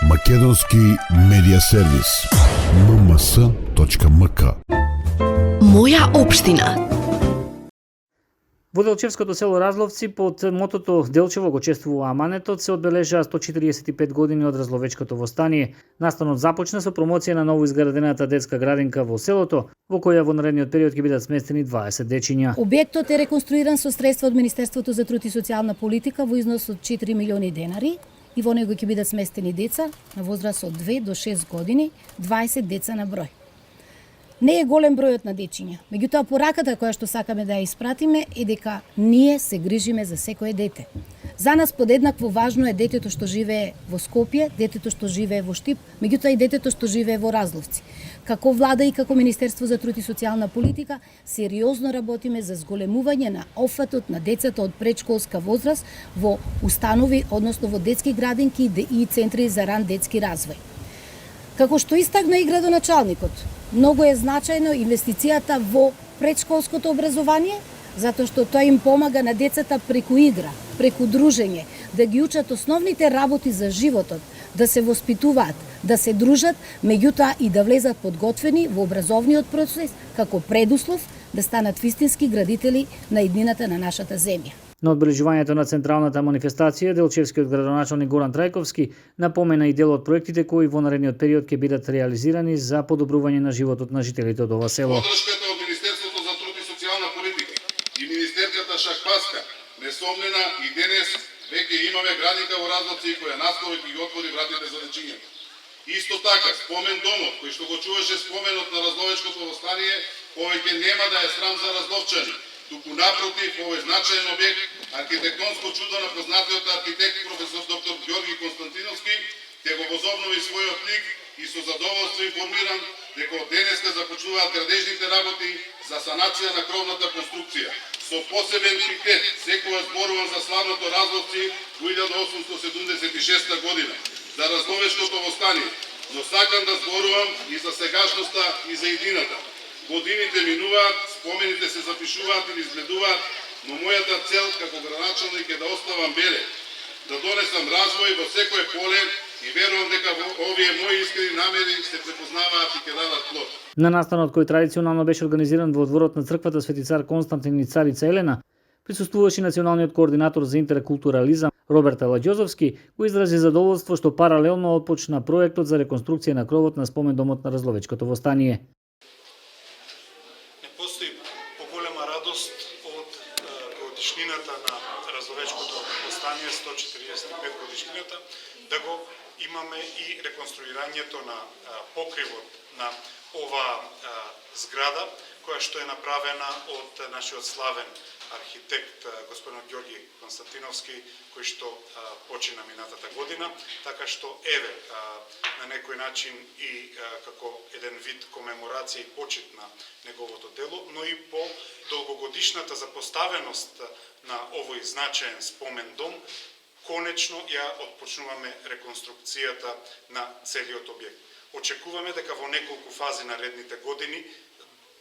Македонски медиа сервис. mms.mk. Моја општина. Во Делчевското село Разловци под мотото Делчево го чествува аманетот се одбележаа 145 години од Разловечкото востание. Настанот започна со промоција на ново изградената детска градинка во селото, во која во наредниот период ќе бидат сместени 20 дечиња. Објектот е реконструиран со средства од Министерството за труд и социјална политика во износ од 4 милиони денари и во него ќе бидат сместени деца на возраст од 2 до 6 години, 20 деца на број. Не е голем бројот на дечиња, меѓутоа пораката која што сакаме да ја испратиме е дека ние се грижиме за секое дете. За нас подеднакво важно е детето што живее во Скопје, детето што живее во Штип, меѓутоа и детето што живее во Разловци. Како влада и како Министерство за труд и социјална политика, сериозно работиме за зголемување на опфатот на децата од предшколска возраст во установи, односно во детски градинки и центри за ран детски развој. Како што истакна и градоначалникот, многу е значајно инвестицијата во предшколското образование, затоа што тоа им помага на децата преку игра, преку дружење, да ги учат основните работи за животот, да се воспитуваат, да се дружат, меѓутоа и да влезат подготвени во образовниот процес како предуслов да станат вистински градители на иднината на нашата земја. На одбележувањето на централната манифестација, Делчевскиот градоначалник Горан Трајковски напомена и дел од проектите кои во наредниот период ќе бидат реализирани за подобрување на животот на жителите од ова село. Подршката од Министерството за труд и социјална политика и Министерката Шахпаска несомнена и денес веќе имаме градинка во Разловци која наскоро ќе ги отвори вратите за дечињата. Исто така, спомен домот кој што го чуваше споменот на Разловечкото востание, повеќе нема да е срам за разловчани. Туку напротив, овој значаен објект, архитектонско чудо на познатиот архитект професор доктор Ѓорги Константиновски, ќе го возобнови својот лик и со задоволство информирам дека од денеска започнуваат градежните работи за санација на кровната конструкција. Со посебен пикет, секогаш зборувам за славното Разловци во 1876 година, за Разловечкото востание, но сакам да зборувам и за сегашноста и за иднината. Годините минуваат, спомените се запишуваат или изгледуваат, но мојата цел како градоначалник е да оставам беле, да донесам развој во секое поле и верувам дека овие мои искрени намери се препознаваат и ќе дадат плод. На настанот кој традиционално беше организиран во дворот на црквата Свети цар Константин и царица Елена, присуствуваше националниот координатор за интеркултурализам Роберт Аладјозовски, кој изрази задоволство што паралелно отпочна проектот за реконструкција на кровот на спомендомот на Разловечкото востание. Годишнината на Разловечкото востание, 145 годишнината, да го имаме и реконструирањето на покривот на ова зграда, која што е направена од нашиот славен архитект господин Ѓорги Константиновски, кој што почина минатата година, така што еве на некој начин и како еден вид комеморација и почит на неговото дело, но и по долгогодишната запоставеност на овој значаен спомен дом, конечно ја отпочнуваме реконструкцијата на целиот објект. Очекуваме дека во неколку фази наредните години,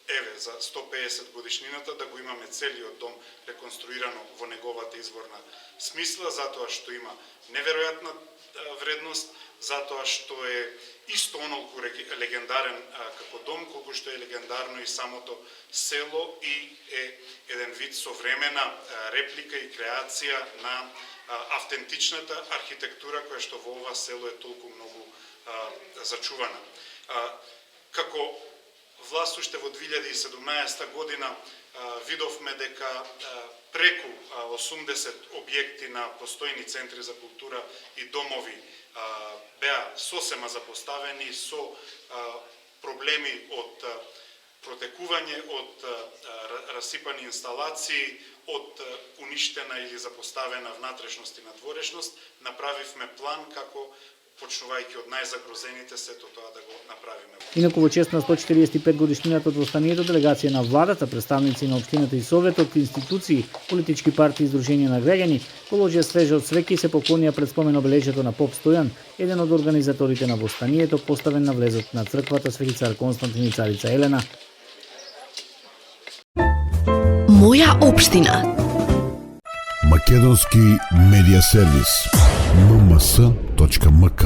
еве за 150 годишнината, да го имаме целиот дом реконструирано во неговата изворна смисла, затоа што има неверојатна вредност, затоа што е исто онолку легендарен како дом, колку што е легендарно и самото село и е еден вид современа реплика и креација на автентичната архитектура која што во ова село е толку многу зачувана. Како власт уште во 2017 година видовме дека преку 80 објекти на постојни центри за култура и домови беа сосема запоставени со проблеми од протекување, од расипани инсталации, од уништена или запоставена внатрешност и надворешност. Направивме план како почнувајќи од најзагрозените сето тоа да го направиме. Инаку во чест на 145 годишнината од востанието, делегација на владата, представници на општината и советот, институции, политички партии и здруженија на граѓани положија свежа од свеќе и се поклонија пред спомен обележјето на поп Стојан, еден од организаторите на востанието, поставен на влезот на црквата Свети цар Константин и царица Елена. Моја општина. Македонски медиа сервис. mms.mk